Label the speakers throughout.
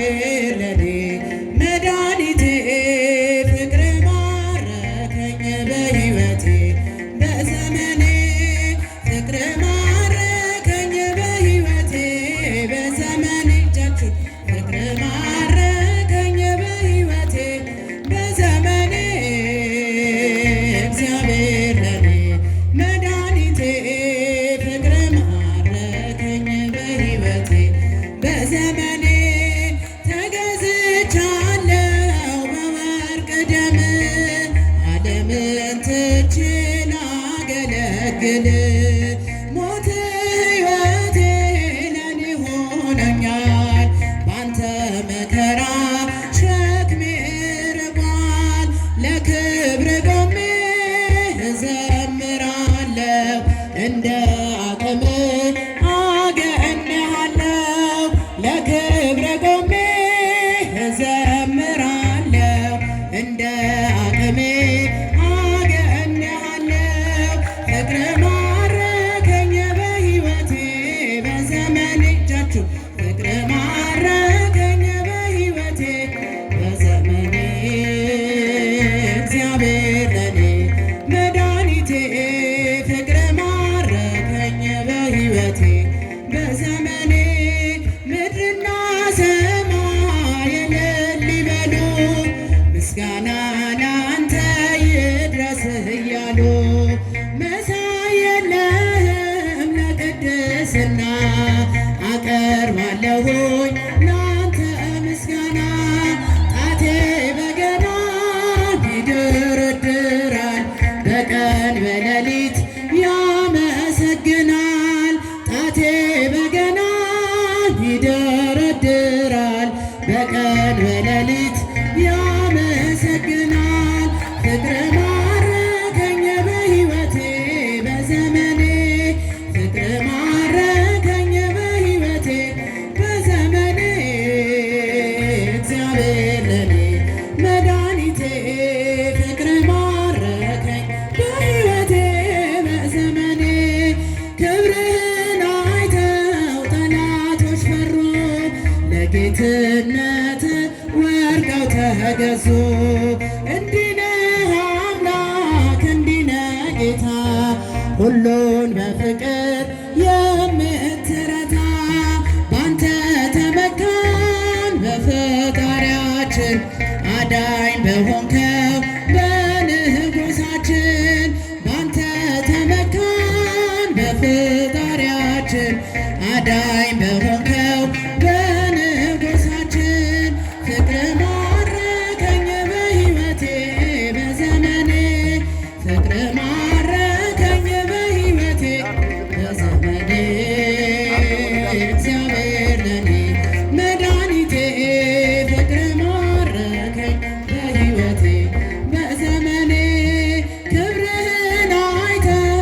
Speaker 1: እግዚአብሔር ለኔ መድኃኒቴ ፍቅር ማረከኝ በሕይወቴ በዘመኔ ፍቅር ማረከኝ በሕይወቴ በዘመኔ እጃችሁን ፍቅር ማረከኝ በሕይወቴ በዘመኔ እግዚአብሔር ለኔ መድኃኒቴ ፍቅር ማረከኝ በሕይወቴ በዘመኔ ተገዝቻለሁ በወርቅ ደም ዓለምን ትቼ ላገለግል ሞት ሕይወቴ ለኔ ሆነኛል ባንተ መከራ ሸክሜ ርቋል ለክብር ቆሜ እዘምራለሁ እንደ አቅሜ አገኘሃለሁ ለክብር ቆሜ እዘምራለሁ እንደ አቅሜ አገኘሃለሁ ፍቅር ማረከኝ በሕይወቴ በዘመኔ እጃችሁ ፍቅር ማረከኝ በሕይወቴ በዘመኔ እግዚአብሔር ለኔ መድኃኒቴ ፍቅር ማረከኝ በሕይወቴ በዘመኔ ምድርና ሰማይ እልል ይበሉ ምስጋና ላንተ ይድረስ እያሉ መሳይ የለህም ለቅድስና አቀርባለሁኝ ላንተ ምስጋና ጣቴ በገናን ይደረድራል በቀን በሌሊት ያመሰግናል ጣቴ በገናን ይደረድራል በቀን በሌሊት ያመሰግናል ፍቅር ማረከኝ በሕይወቴ በዘመኔ ፍቅር ማረከኝ በሕይወቴ በዘመኔ እግዚአብሔር ለኔ መድኃኒቴ ፍቅር ማረከኝ በሕይወቴ በዘመኔ ክብርህን አይተው ጠላቶች ፈሩ ለጌትነት ወርቀው ተገዙ እንዲህ ነህ አምላክ እንዲህ ነህ ጌታ ሁሉን በፍቅር የምትረታ ባንተ ተመካን በፈጣሪያችን አዳኝ በሆንከው በንጉሳችን ባንተ ተመካን በፈጣሪያችን አዳኝ በሆንከው በንጉሳችን ፍቅር ማረከኝ በሕይወቴ በዘመኔ ፍቅር ማረከኝ በሕይወቴ በዘመኔ እግዚአብሔር ለኔ መድኃኒቴ ፍቅር ማረከኝ በሕይወቴ በዘመኔ ክብርህን አይተው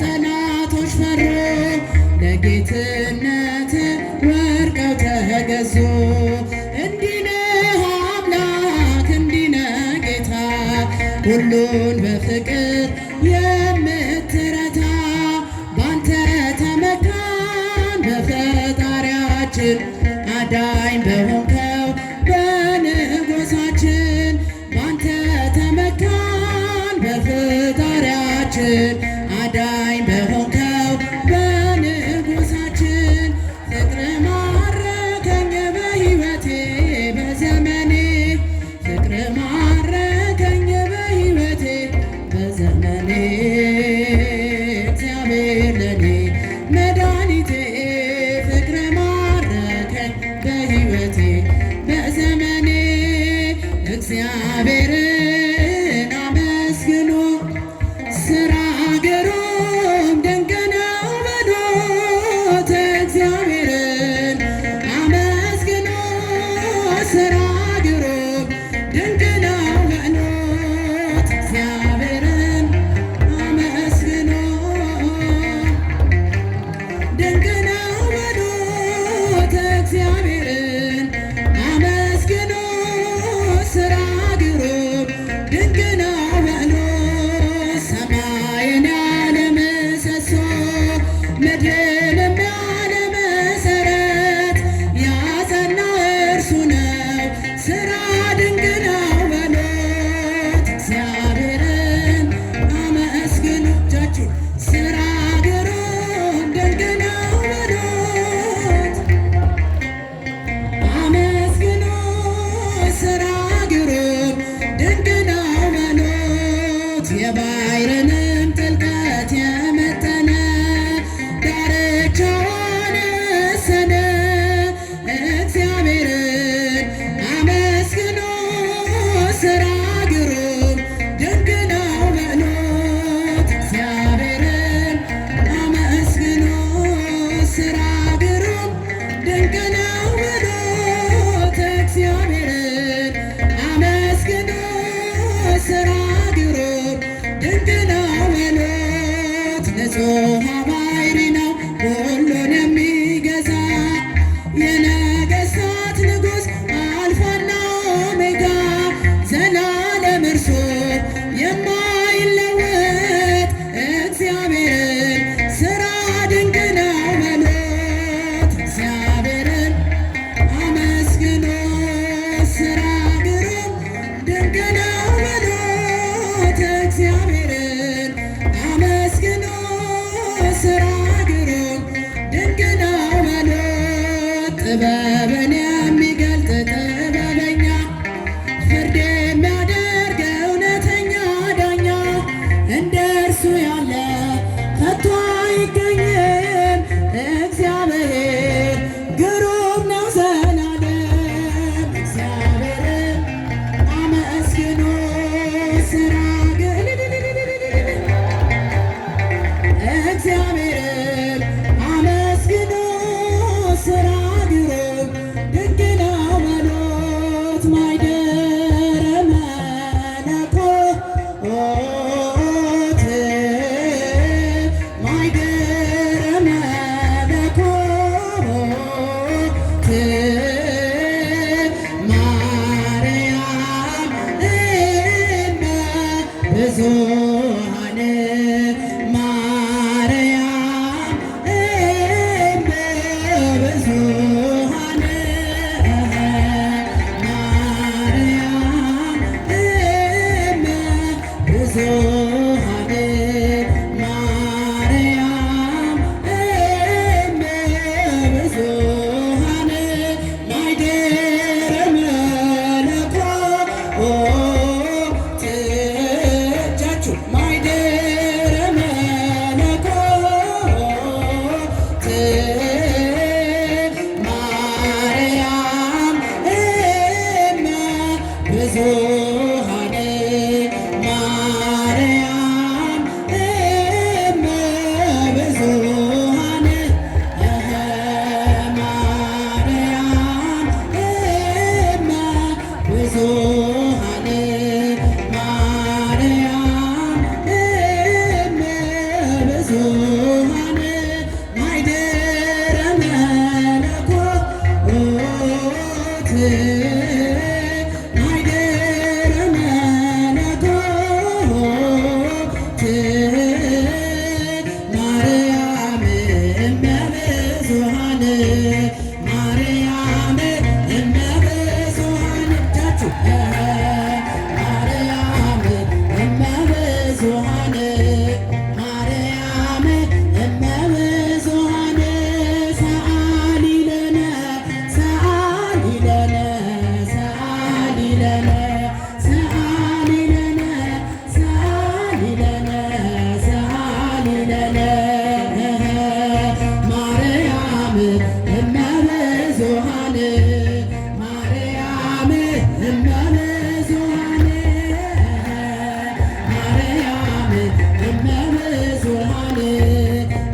Speaker 1: ጠላቶች ፈሩ ለጌትነት ወርቀው ተገዙ እንዲህ ነህ አምላክ እንዲህ ነህ ጌታ ሁሉን በፍቅር የምትረታ ባንተ ተመካን በፈጣሪያችን አዳኝ በሆንከው በንጉሳችን ባንተ ተመካን በፈጣሪያችን አዳኝ በሆንከው በንጉሳችን ፍቅር ማረከኝ በሕይወቴ በዘመኔ ፍቅር ማረከኝ በሕይወቴ በዘመኔ እግዚአብሔር ለኔ መድኃኒቴ ፍቅር ማረከኝ በሕይወቴ በዘመኔ እግዚአብሔርን አመስግኑ ስራ ግሩም ድንቅ ነው በሉት እግዚአብሔርን አመስግኑ ስራ ግሩም ድንቅ ነው በሉት እግዚአብሔርን አመስግኑ ድንቅ ነው በሉት እግዚአብሔርን አመስግኑ ስራ ግሩም የውሃ ባሕር ነው ሁሉን የሚገዛ የነገሥታት ንጉሥ አልፋና ኦሜጋ ዘላለም እርሱ የማይለወጥ እግዚአብሔርን ሥራ ድንቅ ነው በሉት። እግዚአብሔርን አመስግኑ ሥራ ግሩም ድንቅ ነው በሉት። እግዚአብሔርን አመስግኑ ሥራ ግሩም ድንቅ ነው በሉት። ጥበብን የሚገልጥ ጥበበኛ ፍርድ የሚያደርግ እውነተኛ ዳኛ እንደ እርሱ ያለ ከቶ አይገኝም። እግዚአብሔር ግሩም ነው ዘላለም። እግዚአብሔርን አመስግኑ ሥራ እግዚአብሔርን አመስግኑ ሥራ ግሩም ድንቅ ነው በሉት። ማይደረ መለኮት ማይደረ መለኮት ማርያም እመ ብዙኃን ማርያም እመ ብዙኃን ማርያም እመ ብዙኃን ማርያም እመ ብዙኃን ማይደረ መለኮት እጃችሁ ማይደረ መለኮት ማርያም እመ ብዙኃን ማርያም እመ ብዙኃን ማርያም እመ ብዙኃን ማርያም እመ ብዙኃን ማይደረ መለኮት ማይደረ መለኮት ማርያም እመ ብዙኃን ማርያም እመ ብዙኃን እጃችሁ ማርያም እመ ብዙኃን ማርያም እመ ብዙኃን ሰአሊ ለነ ሰአሊ ለነ ሰአሊ ለነ ሰአሊ ለነ ሰአሊ ለነ ሰአሊ ለነ ማርያም እመ ብዙኃን ማርያም እመ ብዙኃን ማርያም እመ ብዙኃን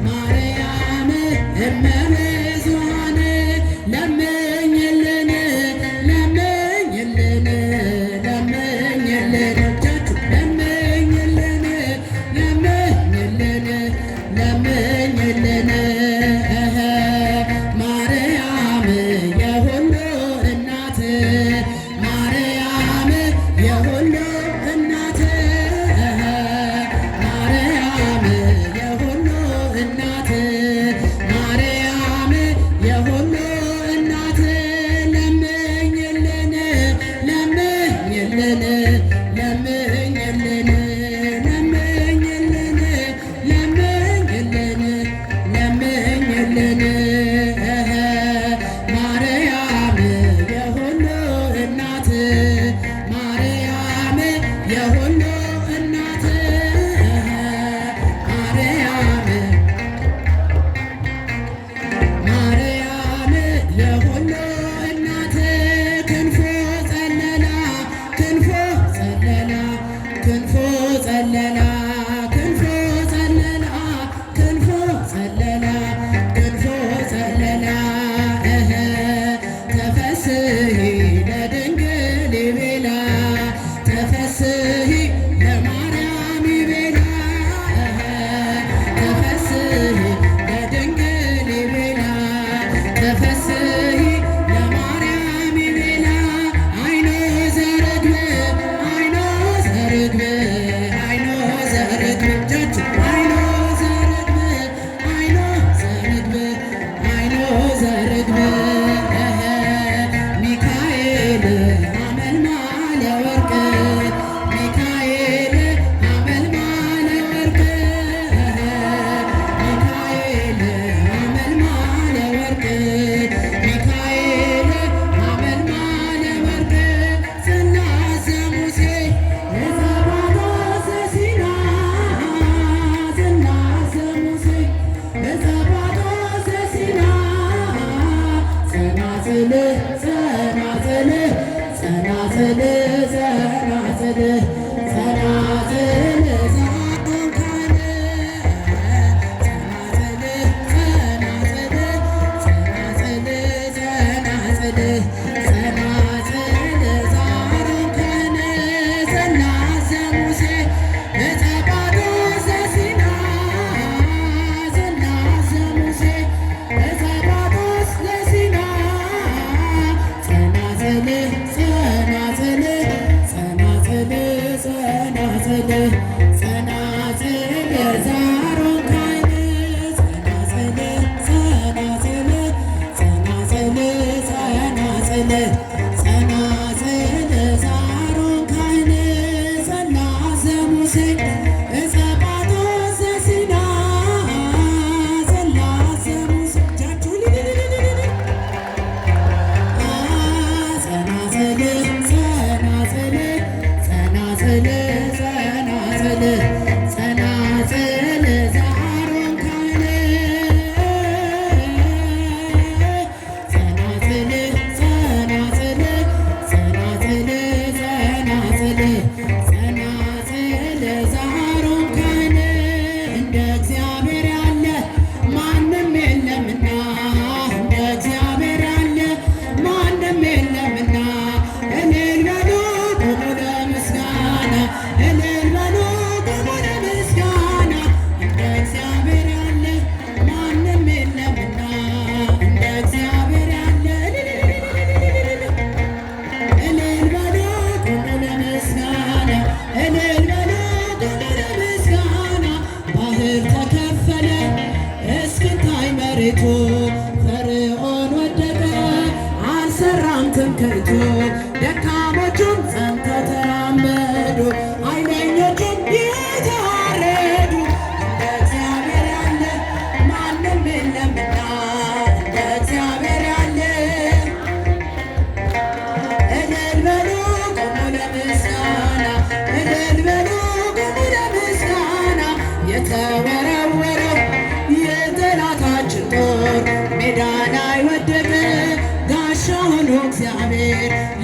Speaker 1: ማርያም እመ ብዙኃን ለምኝልን ለምኝልን ለምኝልን እጃችሁ ለምኝልን ለምኝልን ለምኝልን ማርያም የሁሉ እናት ማርያም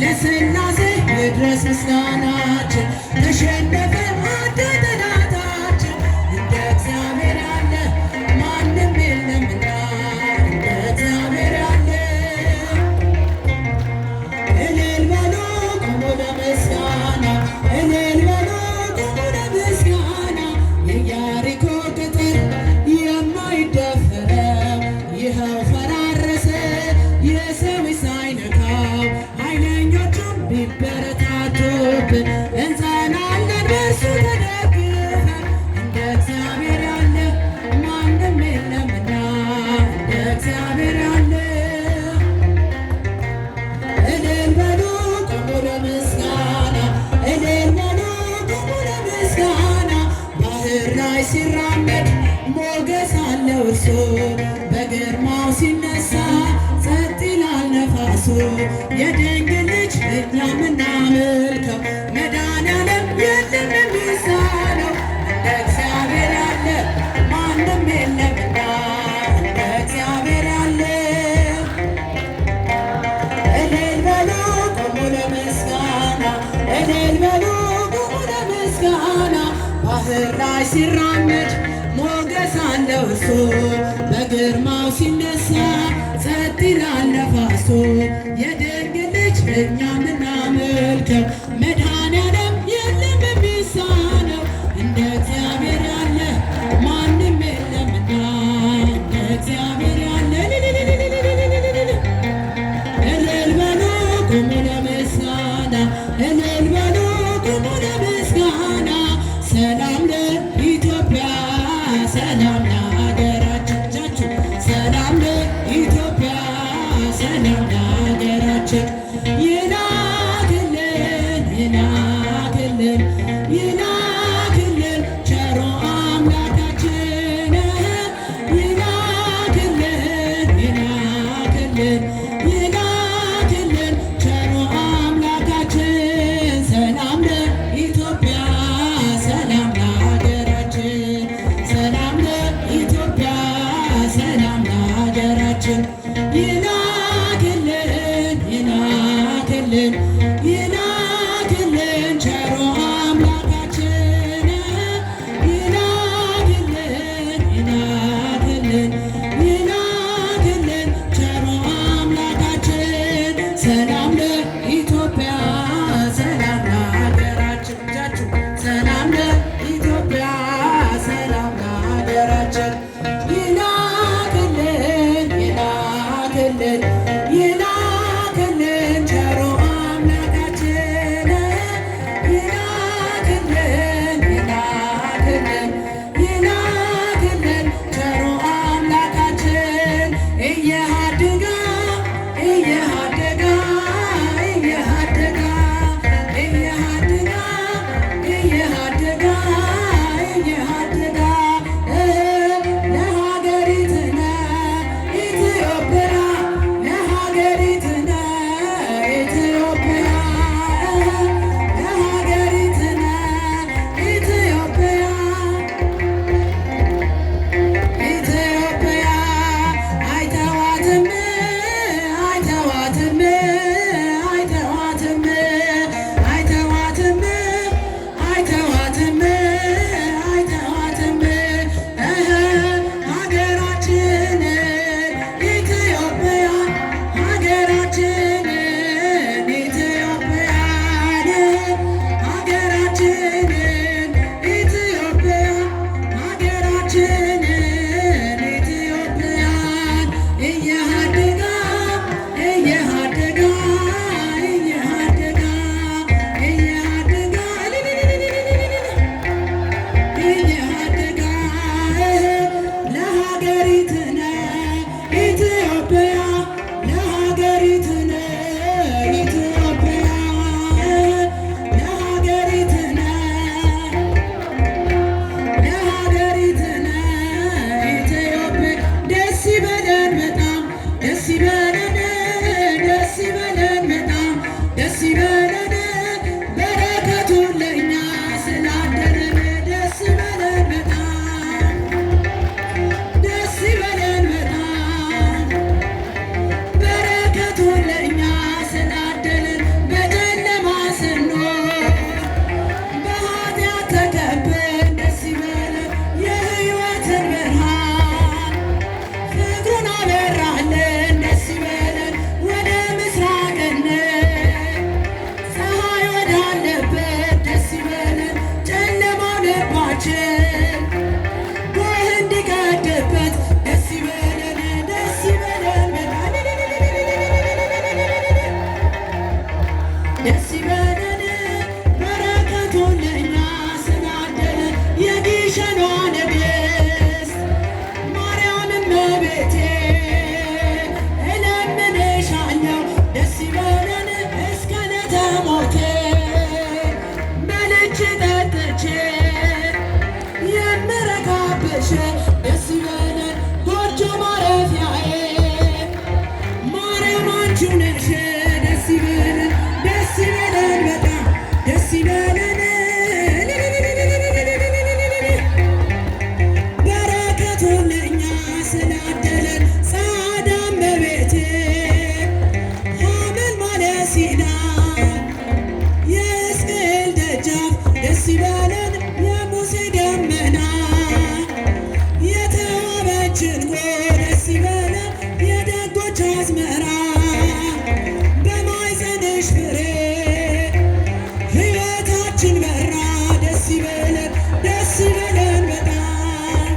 Speaker 1: ለሥላሴ ይድረስ ምስጋናችን። ተሸነፈ አደ ጠላታችን። እንደ እግዚአብሔር ያለ ማንም የለምና እንደ እግዚአብሔር ያለ። እልል በሉ ቁሙ ለምስጋና፣ እልል በሉ ቁሙ ለምስጋና። የኢያሪኮ ቅጥር የማይደፈረው ይኸው ፈራረሰ የሰው ሳይነካው። ኃይለኞቹም ቢበረታቱብን እንጸናለን በእርሱ ተደግፈን። እንደ እግዚአብሔር ያለ ማንም የለምና እንደ እግዚአብሔር ያለ። እልል በሉ ቁሙ ለምስጋና፣ እልል በሉ ቁሙ ለምስጋና። ባህር ላይ ሲራመድ ሞገስ አለው እርሱ፣ በግርማው ሲነሳ ጸጥ ይላል ነፋሱ። የድንግል ልጅ እኛ ምናመልከው መድኃኔዓለም የለም የሚሳነው። እንደ እግዚአብሔር ያለ ማንም የለምና እንደ እግዚአብሔር ያለ። እልል በሉ ቁሙ ለምስጋና፣ እልል በሉ ቁሙ ለምስጋና። ባህር ላይ ሲራመድ ሞገስ አለው እርሱ፣ በግርማው ሲነሳ ጸጥ ይላል ነፋሱ። የድንግል ልጅ እኛ ምናመልከው መድኃኔዓለም የለም የሚሳነው። እንደ እግዚአብሔር ያለ ማንም የለምና እንደ እግዚአብሔር ያለ። እልል በሉ ቁሙ ለምስጋና፣ እልል በሉ ቁሙ ለምስጋና። ሰላም ለኢትዮጵያ፣ ሰላም ለሀገራችን። እጃችሁ ሰላም ለኢትዮጵያ፣ ሰላም ለሀገራችን። ይላክልን ይላክልን ይላክልን ቸሮ አምላካችን። ይላክልን ይላክልን ይላክልን ቸሮ አምላካችን። ሰላም ለኢትዮጵያ፣ ሰላም ለሀገራችን። ሰላም ለኢትዮጵያ፣ ሰላም ለሀገራችን። ይላክልን ይላክልን ይላክልን ቸሮ አምላካችን። ይላክልን ይላክልን ይላክልን ቸሮ አምላካችን። ሰላም ለኢትዮጵያ፣ ሰላም ለሀገራችን። እጃችሁ ሰላም ለኢትዮጵያ፣ ሰላም ለሀገራችን። ይላክልን ይላክልን ይላክልን ቸሮ አምላካችን። ሞልቼ በልቼ ጠጥቼ የምረካብሽ ደስ ይበለን ጎጆ ማረፊያዬ ማርያም አንቺው ነሽ ደስ ይበለን ደስ ይበለን በጣም ደስ ይበለን በረከቱን ለእኛ ስላደለን ጻዳም በቤቴ ሐመል ማለት ሲና የሕዝቅኤል ደጃፍ ደስ ይበለን የሙሴ ደመና የተዋበች እንኮ ደስ ይበለን የደጎች አዝመራ በማኅፀንሽ ፍሬ ሕይወታችን በራ ደስ ይበለን ደስ ይበለን በጣም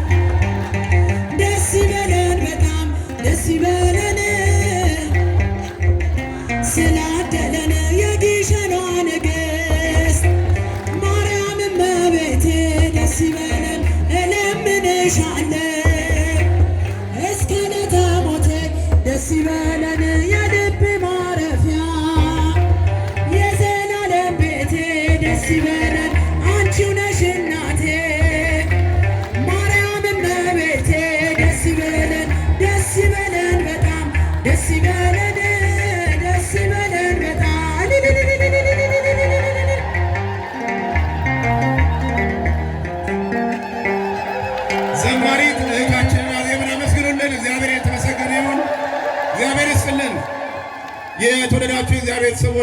Speaker 1: ደስ ይበለን በጣም ደስ ይበለን ስላደለን የግሸኗ ንግሥት ማርያም እመቤቴ ደስ ይበለን እለምንሻለን እስከ ዕለተ ሞቴ ደስ ይበለን የልቤ ማረፊያ የዘላለም ቤቴ ደስ ይበለን አንቺው ነሽ እናቴ ማርያም እመቤቴ ደስ ይበለን በጣም ደስ ይበለን በጣም
Speaker 2: ዘማሪት እህታችንን አዜብን አመስግኑልን። እግዚአብሔር የተመሰገነ ይሁን። እግዚአብሔር ይስጥልን። የተወደዳችሁ የእግዚአብሔር ቤተሰቦች